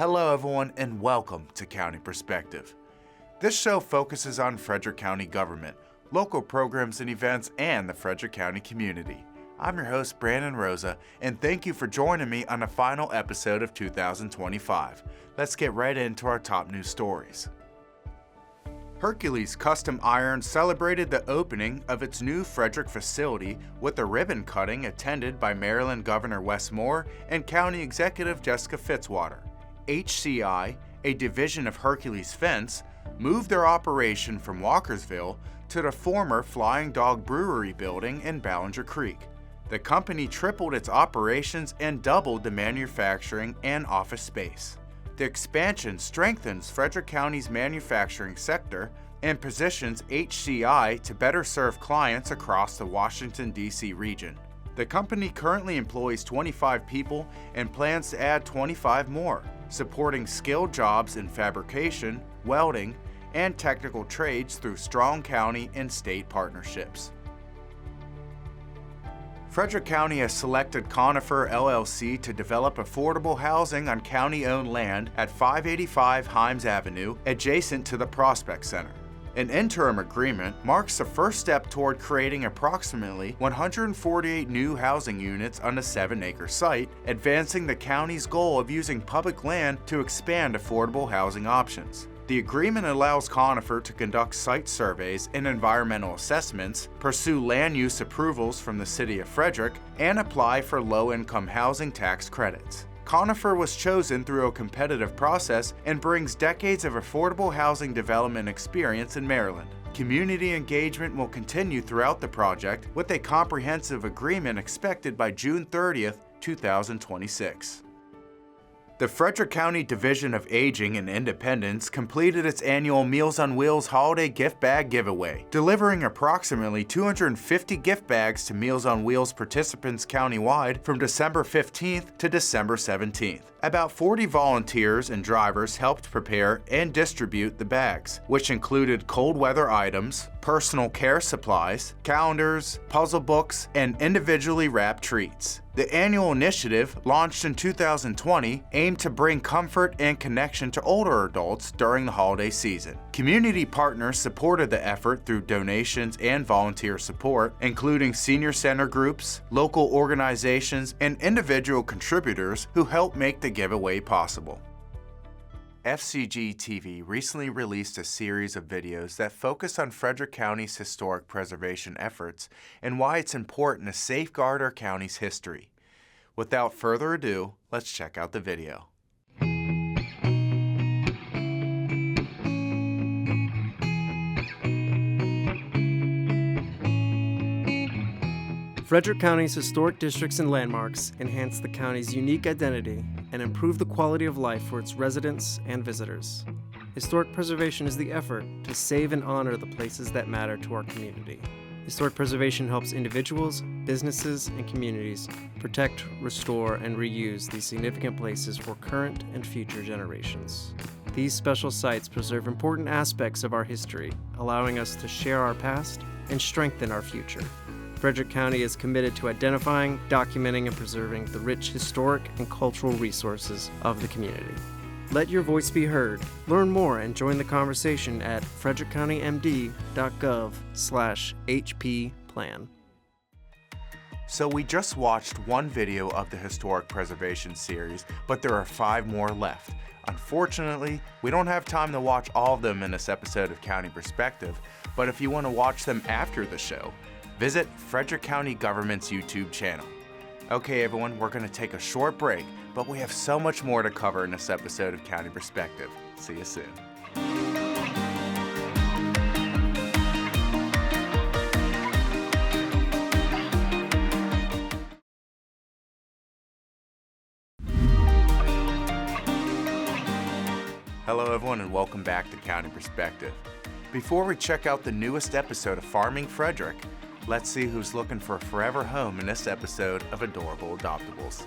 Hello everyone and welcome to County Perspective. This show focuses on Frederick County government, local programs and events, and the Frederick County community. I'm your host Brandon Rosa, and thank you for joining me on the final episode of 2025. Let's get right into our top news stories. Hercules Custom Iron celebrated the opening of its new Frederick facility with a ribbon cutting attended by Maryland Governor Wes Moore and County Executive Jessica Fitzwater. HCI, a division of Hercules Fence, moved their operation from Walkersville to the former Flying Dog Brewery building in Ballinger Creek. The company tripled its operations and doubled the manufacturing and office space. The expansion strengthens Frederick County's manufacturing sector and positions HCI to better serve clients across the Washington, D.C. region. The company currently employs 25 people and plans to add 25 more, supporting skilled jobs in fabrication, welding, and technical trades through strong county and state partnerships. Frederick County has selected Conifer LLC to develop affordable housing on county-owned land at 585 Himes Avenue, adjacent to the Prospect Center. An interim agreement marks the first step toward creating approximately 148 new housing units on the 7-acre site, advancing the county's goal of using public land to expand affordable housing options. The agreement allows Conifer to conduct site surveys and environmental assessments, pursue land use approvals from the City of Frederick, and apply for low-income housing tax credits. Conifer was chosen through a competitive process and brings decades of affordable housing development experience in Maryland. Community engagement will continue throughout the project, with a comprehensive agreement expected by June 30th, 2026. The Frederick County Division of Aging and Independence completed its annual Meals on Wheels holiday gift bag giveaway, delivering approximately 250 gift bags to Meals on Wheels participants countywide from December 15th to December 17th. About 40 volunteers and drivers helped prepare and distribute the bags, which included cold weather items, personal care supplies, calendars, puzzle books, and individually wrapped treats. The annual initiative, launched in 2020, aimed to bring comfort and connection to older adults during the holiday season. Community partners supported the effort through donations and volunteer support, including senior center groups, local organizations, and individual contributors who helped make the giveaway possible. FCG-TV recently released a series of videos that focus on Frederick County's historic preservation efforts and why it's important to safeguard our county's history. Without further ado, let's check out the video. Frederick County's historic districts and landmarks enhance the county's unique identity and improve the quality of life for its residents and visitors. Historic preservation is the effort to save and honor the places that matter to our community. Historic preservation helps individuals, businesses, and communities protect, restore, and reuse these significant places for current and future generations. These special sites preserve important aspects of our history, allowing us to share our past and strengthen our future. Frederick County is committed to identifying, documenting, and preserving the rich historic and cultural resources of the community. Let your voice be heard. Learn more and join the conversation at frederickcountymd.gov/HPPlan. So we just watched one video of the historic preservation series, but there are 5 more left. Unfortunately, we don't have time to watch all of them in this episode of County Perspective, but if you want to watch them after the show, visit Frederick County Government's YouTube channel. Okay everyone, we're going to take a short break, but we have so much more to cover in this episode of County Perspective. See you soon. Hello everyone and welcome back to County Perspective. Before we check out the newest episode of Farming Frederick, let's see who's looking for a forever home in this episode of Adorable Adoptables.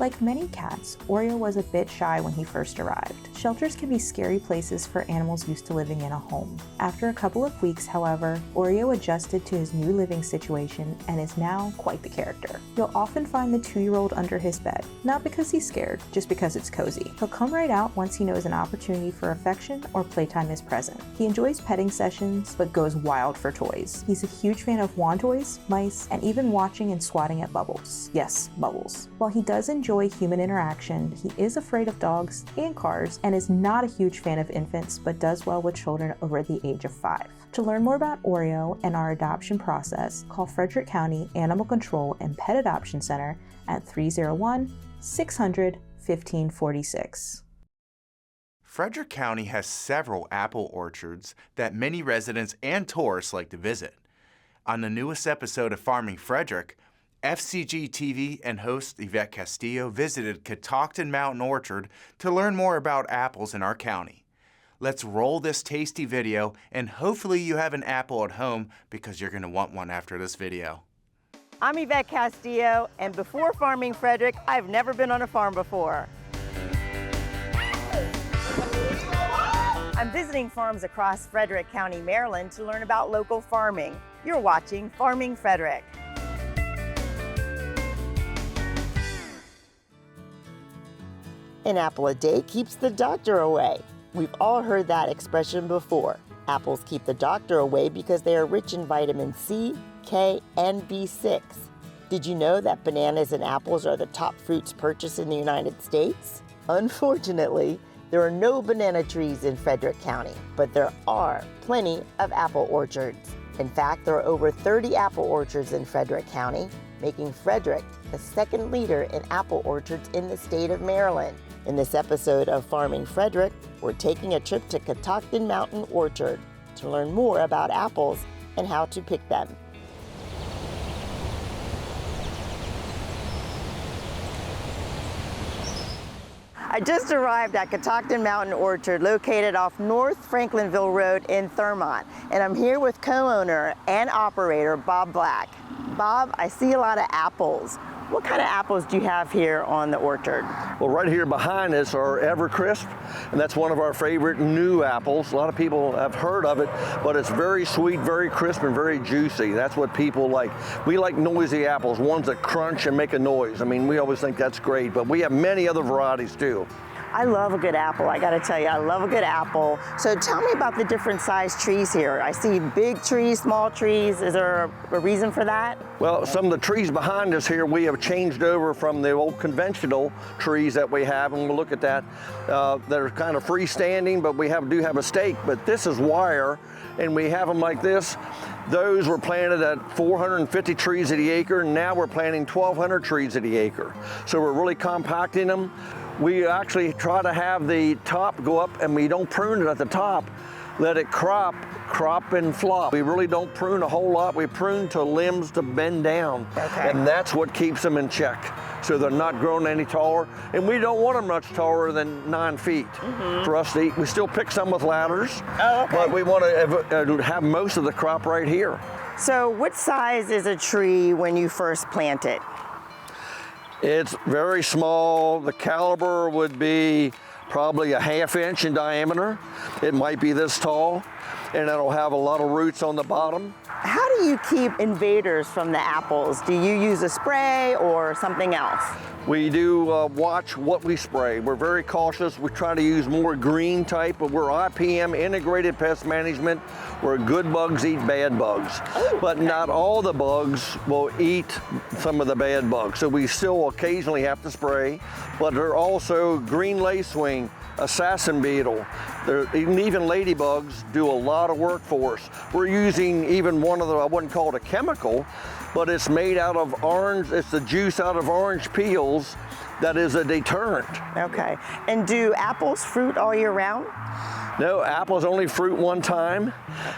Like many cats, Oreo was a bit shy when he first arrived. Shelters can be scary places for animals used to living in a home. After a couple of weeks, however, Oreo adjusted to his new living situation and is now quite the character. You'll often find the 2-year-old under his bed, not because he's scared, just because it's cozy. He'll come right out once he knows an opportunity for affection or playtime is present. He enjoys petting sessions, but goes wild for toys. He's a huge fan of wand toys, mice, and even watching and swatting at Bubbles. Yes, Bubbles. While he does enjoy human interaction, he is afraid of dogs and cars and is not a huge fan of infants, but does well with children over the age of 5. To learn more about Oreo and our adoption process, call Frederick County Animal Control and Pet Adoption Center at 301-600-1546. Frederick County has several apple orchards that many residents and tourists like to visit. On the newest episode of Farming Frederick, FCG-TV and host Yvette Castillo visited Catoctin Mountain Orchard to learn more about apples in our county. Let's roll this tasty video, and hopefully you have an apple at home because you're going to want one after this video. I'm Yvette Castillo, and before Farming Frederick, I've never been on a farm before. I'm visiting farms across Frederick County, Maryland to learn about local farming. You're watching Farming Frederick. An apple a day keeps the doctor away. We've all heard that expression before. Apples keep the doctor away because they are rich in vitamin C, K, and B6. Did you know that bananas and apples are the top fruits purchased in the United States? Unfortunately, there are no banana trees in Frederick County, but there are plenty of apple orchards. In fact, there are over 30 apple orchards in Frederick County, making Frederick the second leader in apple orchards in the state of Maryland. In this episode of Farming Frederick, we're taking a trip to Catoctin Mountain Orchard to learn more about apples and how to pick them. I just arrived at Catoctin Mountain Orchard, located off North Franklinville Road in Thurmont, and I'm here with co-owner and operator Bob Black. Bob, I see a lot of apples. What kind of apples do you have here on the orchard? Well, right here behind us are Evercrisp, and that's one of our favorite new apples. A lot of people have heard of it, but it's very sweet, very crisp, and very juicy. That's what people like. We like noisy apples, ones that crunch and make a noise. I mean, we always think that's great, but we have many other varieties too. I love a good apple, I gotta tell you, I love a good apple. So tell me about the different size trees here. I see big trees, small trees. Is there a reason for that? Well, some of the trees behind us here, we have changed over from the old conventional trees that we have, and we'll look at that. They're kind of freestanding, but we do have a stake, but this is wire, and we have them like this. Those were planted at 450 trees at the acre, and now we're planting 1,200 trees at the acre. So we're really compacting them. We actually try to have the top go up, and we don't prune it at the top. Let it crop and flop. We really don't prune a whole lot. We prune to limbs to bend down. Okay. And that's what keeps them in check. So they're not growing any taller, and we don't want them much taller than 9 feet for us to eat. We still pick some with ladders, but we want to have most of the crop right here. So what size is a tree when you first plant it? It's very small. The caliber would be probably a 1/2 inch in diameter. It might be this tall, and it'll have a lot of roots on the bottom. How do you keep invaders from the apples? Do you use a spray or something else? We do watch what we spray. We're very cautious. We try to use more green type, but we're IPM, Integrated Pest Management, where good bugs eat bad bugs. But not all the bugs will eat some of the bad bugs. So we still occasionally have to spray, but there are also green lacewing, assassin beetle, even ladybugs do a lot of work for us. We're using even one of the, I wouldn't call it a chemical, but it's made out of orange, it's the juice out of orange peels that is a deterrent. Okay, and do apples fruit all year round? No, apples only fruit one time.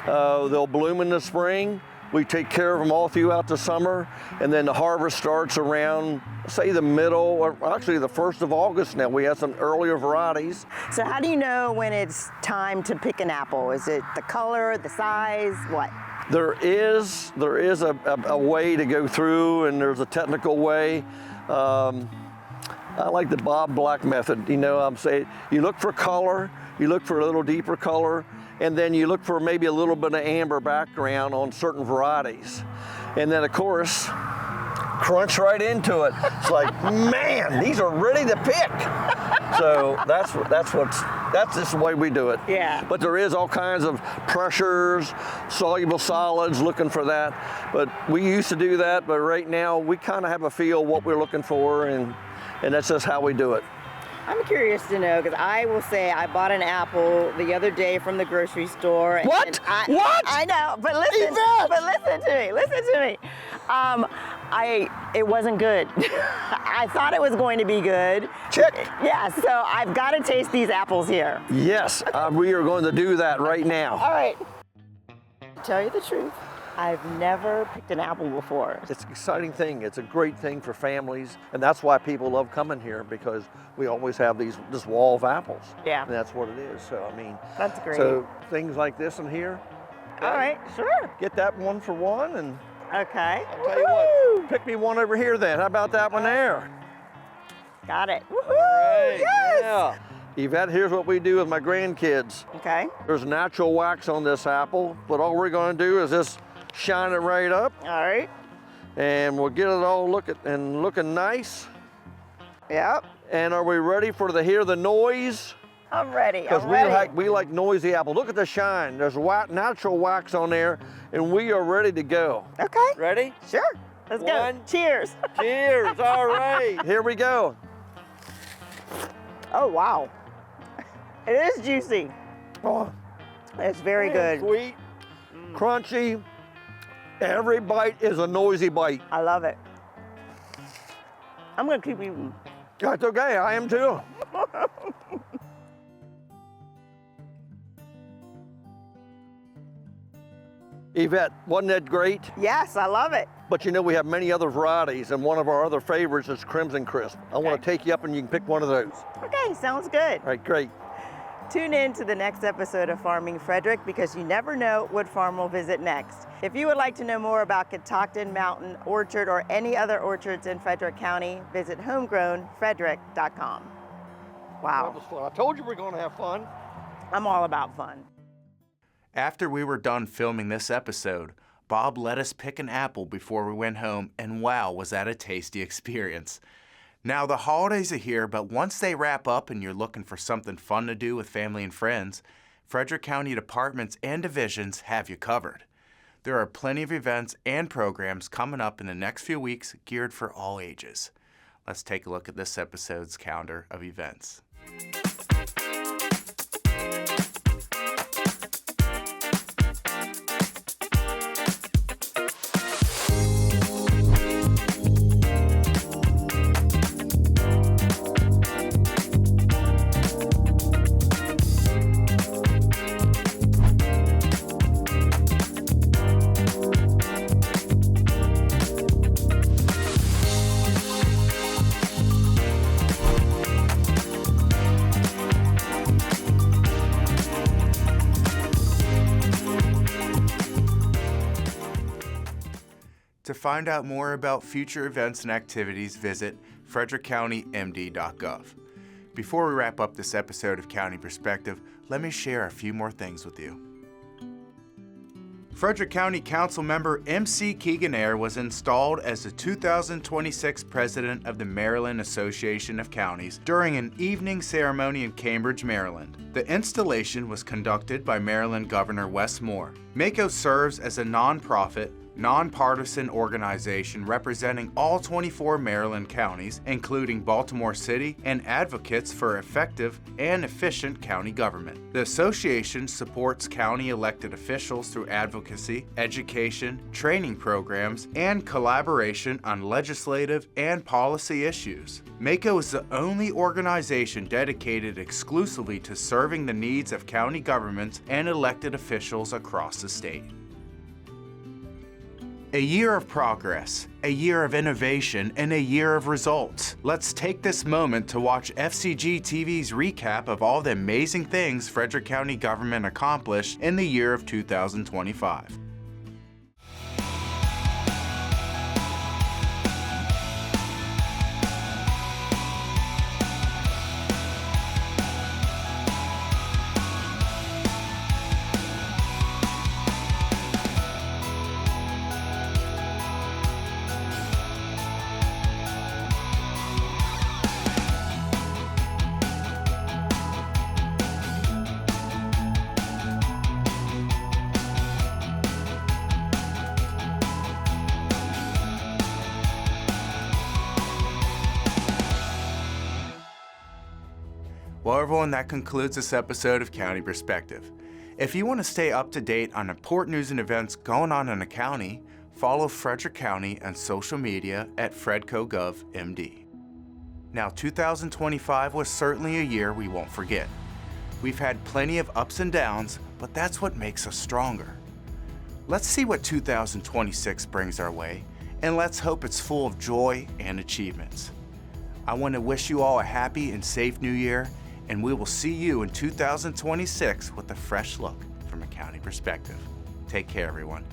They'll bloom in the spring. We take care of them all throughout the summer, and then the harvest starts around, say, the middle, or actually the 1st of August now. We have some earlier varieties. So how do you know when it's time to pick an apple? Is it the color, the size, what? There is a way to go through, and there's a technical way. I like the Bob Black method. You know, I'm saying you look for color, you look for a little deeper color, and then you look for maybe a little bit of amber background on certain varieties. And then of course, crunch right into it. It's like, man, these are ready to pick. So that's just the way we do it. Yeah. But there is all kinds of pressures, soluble solids, looking for that. But we used to do that, but right now we kind of have a feel what we're looking for, and that's just how we do it. I'm curious to know, because I will say I bought an apple the other day from the grocery store. What? What? I know, but listen. Yvette! But listen to me. Listen to me. It wasn't good. I thought it was going to be good. Check. Yeah. So I've got to taste these apples here. Yes, we are going to do that right now. All right. Tell you the truth, I've never picked an apple before. It's an exciting thing. It's a great thing for families, and that's why people love coming here, because we always have this wall of apples. Yeah. And that's what it is. So I mean, That's great. So things like this in here. All right. Sure. Get that one for one, and Okay. I'll tell you what, pick me one over here then. How about that one there? Got it. Woohoo! Right, Yes. yeah. Yvette, here's what we do with my grandkids. Okay. There's natural wax on this apple, but all we're going to do is just shine it right up, All right. and we'll get it all looking nice. Yep. And are we ready for hear the noise? I'm ready. Because I'm ready. we like noisy apples. Look at the shine. There's natural wax on there, and we are ready to go. Okay. Ready? Sure. Let's One. go. Cheers. Cheers. All right. Here we go. Oh, wow. It is juicy. Oh, It's very man, good. Sweet, crunchy. Every bite is a noisy bite. I love it. I'm going to keep eating. That's okay. I am too. Yvette, wasn't that great? Yes, I love it. But you know, we have many other varieties, and one of our other favorites is Crimson Crisp. I want to take you up and you can pick one of those. Okay, sounds good. All right, great. Tune in to the next episode of Farming Frederick, because you never know what farm we'll visit next. If you would like to know more about Catoctin Mountain Orchard or any other orchards in Frederick County, visit homegrownfrederick.com. That Wow, was fun. I told you we're going to have fun. I'm all about fun. After we were done filming this episode, Bob let us pick an apple before we went home, and wow, was that a tasty experience. Now, the holidays are here, but once they wrap up and you're looking for something fun to do with family and friends, Frederick County departments and divisions have you covered. There are plenty of events and programs coming up in the next few weeks geared for all ages. Let's take a look at this episode's calendar of events. To find out more about future events and activities, visit frederickcountymd.gov. Before we wrap up this episode of County Perspective, let me share a few more things with you. Frederick County Council member MC Keegan-Air was installed as the 2026 president of the Maryland Association of Counties during an evening ceremony in Cambridge, Maryland. The installation was conducted by Maryland Governor Wes Moore. MACO serves as a nonprofit, nonpartisan organization representing all 24 Maryland counties, including Baltimore City, and advocates for effective and efficient county government. The association supports county elected officials through advocacy, education, training programs, and collaboration on legislative and policy issues. MACO is the only organization dedicated exclusively to serving the needs of county governments and elected officials across the state. A year of progress, a year of innovation, and a year of results. Let's take this moment to watch FCG-TV's recap of all the amazing things Frederick County government accomplished in the year of 2025. Well, everyone, that concludes this episode of County Perspective. If you want to stay up to date on important news and events going on in the county, follow Frederick County on social media at FredCoGovMD. Now, 2025 was certainly a year we won't forget. We've had plenty of ups and downs, but that's what makes us stronger. Let's see what 2026 brings our way, and let's hope it's full of joy and achievements. I want to wish you all a happy and safe new year, and we will see you in 2026 with a fresh look from a county perspective. Take care, everyone.